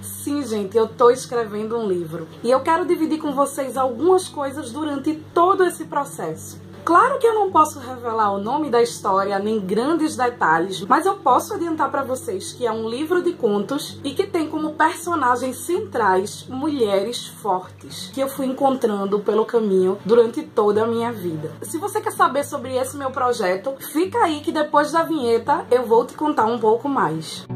Sim, gente, eu tô escrevendo um livro. E eu quero dividir com vocês algumas coisas durante todo esse processo. Claro que eu não posso revelar o nome da história nem grandes detalhes, mas eu posso adiantar para vocês que é um livro de contos e que tem como personagens centrais mulheres fortes que eu fui encontrando pelo caminho durante toda a minha vida. Se você quer saber sobre esse meu projeto, fica aí que depois da vinheta eu vou te contar um pouco mais.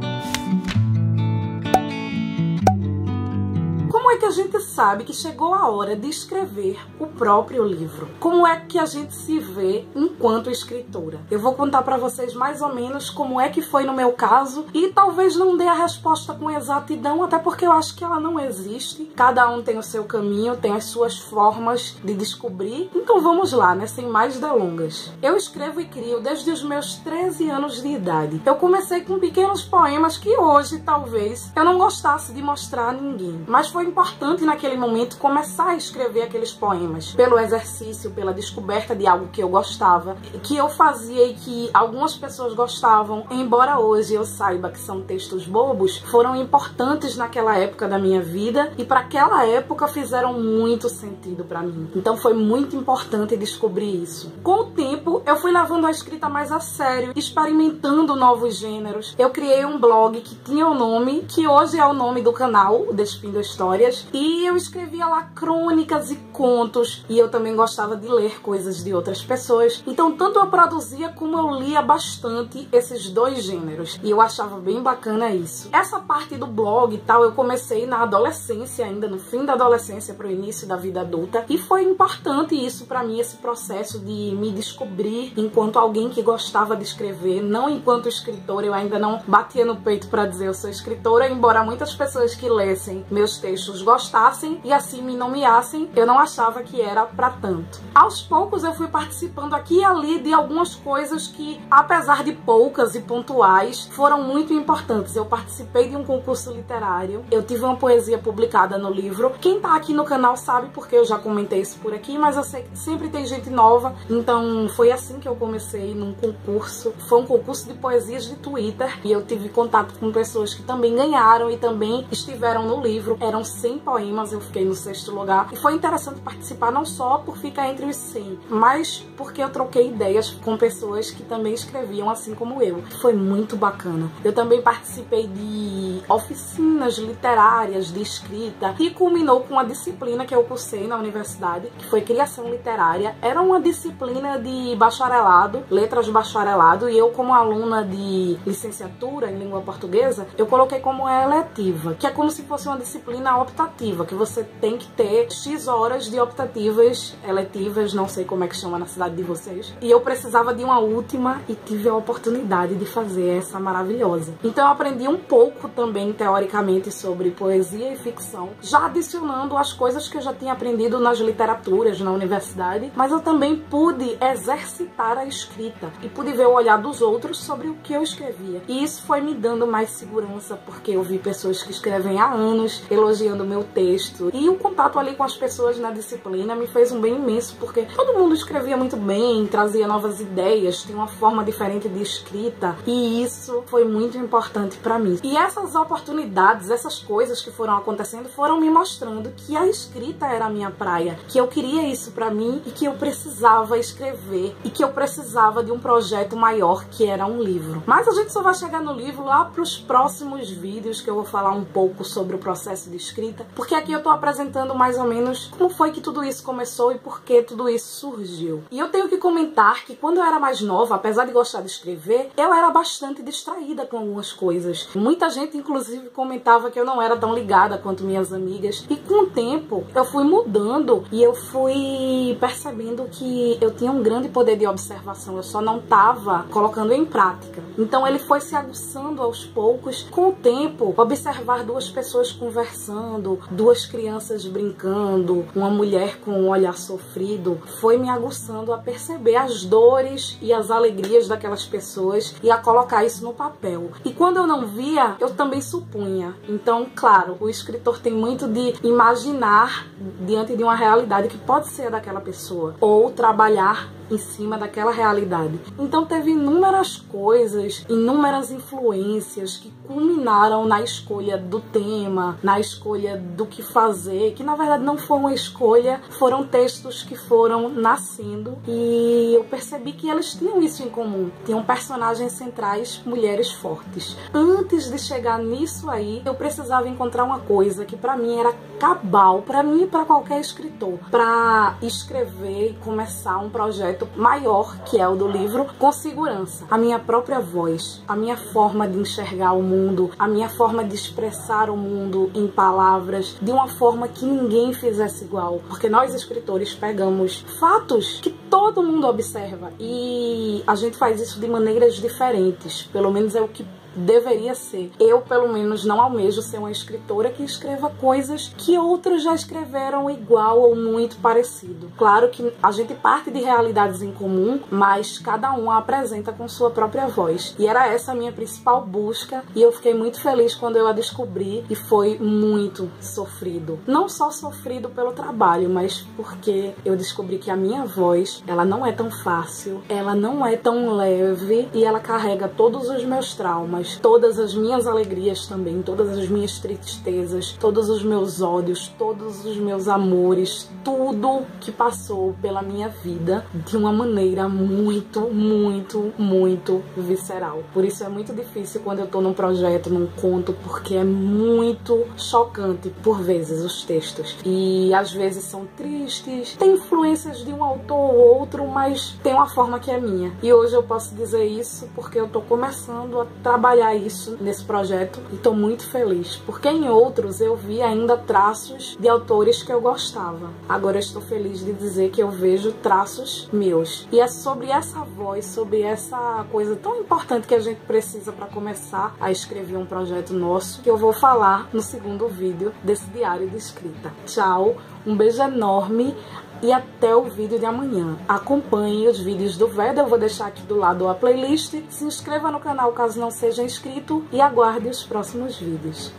Como é que a gente sabe que chegou a hora de escrever o próprio livro? Como é que a gente se vê enquanto escritora? Eu vou contar pra vocês mais ou menos como é que foi no meu caso e talvez não dê a resposta com exatidão, até porque eu acho que ela não existe. Cada um tem o seu caminho, tem as suas formas de descobrir. Então vamos lá, né? Sem mais delongas. Eu escrevo e crio desde os meus 13 anos de idade. Eu comecei com pequenos poemas que hoje, talvez, eu não gostasse de mostrar a ninguém. Mas foi importante naquele momento começar a escrever aqueles poemas, pelo exercício, pela descoberta de algo que eu gostava, que eu fazia e que algumas pessoas gostavam, embora hoje eu saiba que são textos bobos, foram importantes naquela época da minha vida e para aquela época fizeram muito sentido para mim. Então foi muito importante descobrir isso. Com o tempo, eu fui levando a escrita mais a sério, experimentando novos gêneros. Eu criei um blog que tinha o nome, que hoje é o nome do canal, o Despindo Histórias, e eu escrevia lá crônicas e contos, e eu também gostava de ler coisas de outras pessoas. Então tanto eu produzia como eu lia bastante esses dois gêneros, e eu achava bem bacana isso. Essa parte do blog e tal eu comecei na adolescência, ainda no fim da adolescência para o início da vida adulta, e foi importante isso para mim, esse processo de me descobrir enquanto alguém que gostava de escrever, não enquanto escritora. Eu ainda não batia no peito para dizer eu sou escritora, embora muitas pessoas que lessem meus textos gostassem e assim me nomeassem, eu não achava que era pra tanto. Aos poucos eu fui participando aqui e ali de algumas coisas que, apesar de poucas e pontuais, foram muito importantes. Eu participei de um concurso literário, eu tive uma poesia publicada no livro. Quem tá aqui no canal sabe porque eu já comentei isso por aqui, mas eu sei que sempre tem gente nova, então foi assim que eu comecei num concurso. Foi um concurso de poesias de Twitter e eu tive contato com pessoas que também ganharam e também estiveram no livro. Eram 100 poemas, eu fiquei no 6º lugar. E foi interessante participar não só por ficar entre os 100, mas porque eu troquei ideias com pessoas que também escreviam assim como eu. Foi muito bacana. Eu também participei de oficinas literárias de escrita e culminou com uma disciplina que eu cursei na universidade, que foi criação literária. Era uma disciplina de bacharelado, letras de bacharelado, e eu, como aluna de licenciatura em língua portuguesa, eu coloquei como eletiva, que é como se fosse uma disciplina optativa, que você tem que ter X horas de optativas, eletivas, não sei como é que chama na cidade de vocês. E eu precisava de uma última e tive a oportunidade de fazer essa maravilhosa. Então eu aprendi um pouco também, teoricamente, sobre poesia e ficção, já adicionando as coisas que eu já tinha aprendido nas literaturas, na universidade, mas eu também pude exercitar a escrita e pude ver o olhar dos outros sobre o que eu escrevia. E isso foi me dando mais segurança, porque eu vi pessoas que escrevem há anos elogiando o meu texto, e o contato ali com as pessoas na disciplina me fez um bem imenso, porque todo mundo escrevia muito bem, trazia novas ideias, tinha uma forma diferente de escrita, e isso foi muito importante pra mim. E essas oportunidades, essas coisas que foram acontecendo, foram me mostrando que a escrita era a minha praia, que eu queria isso pra mim e que eu precisava escrever, e que eu precisava de um projeto maior, que era um livro. Mas a gente só vai chegar no livro lá pros próximos vídeos, que eu vou falar um pouco sobre o processo de escrita, porque aqui eu tô apresentando mais ou menos como foi que tudo isso começou e por que tudo isso surgiu. E eu tenho que comentar que quando eu era mais nova, apesar de gostar de escrever, eu era bastante distraída com algumas coisas. Muita gente, inclusive, comentava que eu não era tão ligada quanto minhas amigas, e com o tempo eu fui mudando e eu fui percebendo que eu tinha um grande poder de observação, eu só não tava colocando em prática. Então ele foi se aguçando aos poucos. Com o tempo, observar duas pessoas conversando, duas crianças brincando, uma mulher com um olhar sofrido, foi me aguçando a perceber as dores e as alegrias daquelas pessoas e a colocar isso no papel. E quando eu não via, eu também supunha. Então, claro, o escritor tem muito de imaginar diante de uma realidade que pode ser daquela pessoa, ou trabalhar em cima daquela realidade. Então teve inúmeras coisas, inúmeras influências que culminaram na escolha do tema, na escolha do que fazer, que na verdade não foi uma escolha, foram textos que foram nascendo e eu percebi que eles tinham isso em comum. Tinham personagens centrais, mulheres fortes. Antes de chegar nisso aí, eu precisava encontrar uma coisa que pra mim era cabal, pra mim e pra qualquer escritor, pra escrever e começar um projeto maior, que é o do livro, com segurança. A minha própria voz, a minha forma de enxergar o mundo, a minha forma de expressar o mundo em palavras, de uma forma que ninguém fizesse igual. Porque nós, escritores, pegamos fatos que todo mundo observa e a gente faz isso de maneiras diferentes. Pelo menos é o que deveria ser. Eu, pelo menos, não almejo ser uma escritora que escreva coisas que outros já escreveram igual ou muito parecido. Claro que a gente parte de realidades em comum, mas cada um a apresenta com sua própria voz. E era essa a minha principal busca e eu fiquei muito feliz quando eu a descobri e foi muito sofrido. Não só sofrido pelo trabalho, mas porque eu descobri que a minha voz, ela não é tão fácil, ela não é tão leve e ela carrega todos os meus traumas, todas as minhas alegrias também, todas as minhas tristezas, todos os meus ódios, todos os meus amores, tudo que passou pela minha vida de uma maneira muito, muito, muito visceral. Por isso é muito difícil quando eu tô num projeto, num conto, porque é muito chocante por vezes os textos. E às vezes são tristes, tem influências de um autor ou outro, mas tem uma forma que é minha. E hoje eu posso dizer isso porque eu tô começando a trabalhar isso nesse projeto e tô muito feliz, porque em outros eu vi ainda traços de autores que eu gostava. Agora eu estou feliz de dizer que eu vejo traços meus. E é sobre essa voz, sobre essa coisa tão importante que a gente precisa para começar a escrever um projeto nosso, que eu vou falar no segundo vídeo desse diário de escrita. Tchau, um beijo enorme e até o vídeo de amanhã. Acompanhe os vídeos do Veda, eu vou deixar aqui do lado a playlist. Se inscreva no canal caso não seja inscrito e aguarde os próximos vídeos.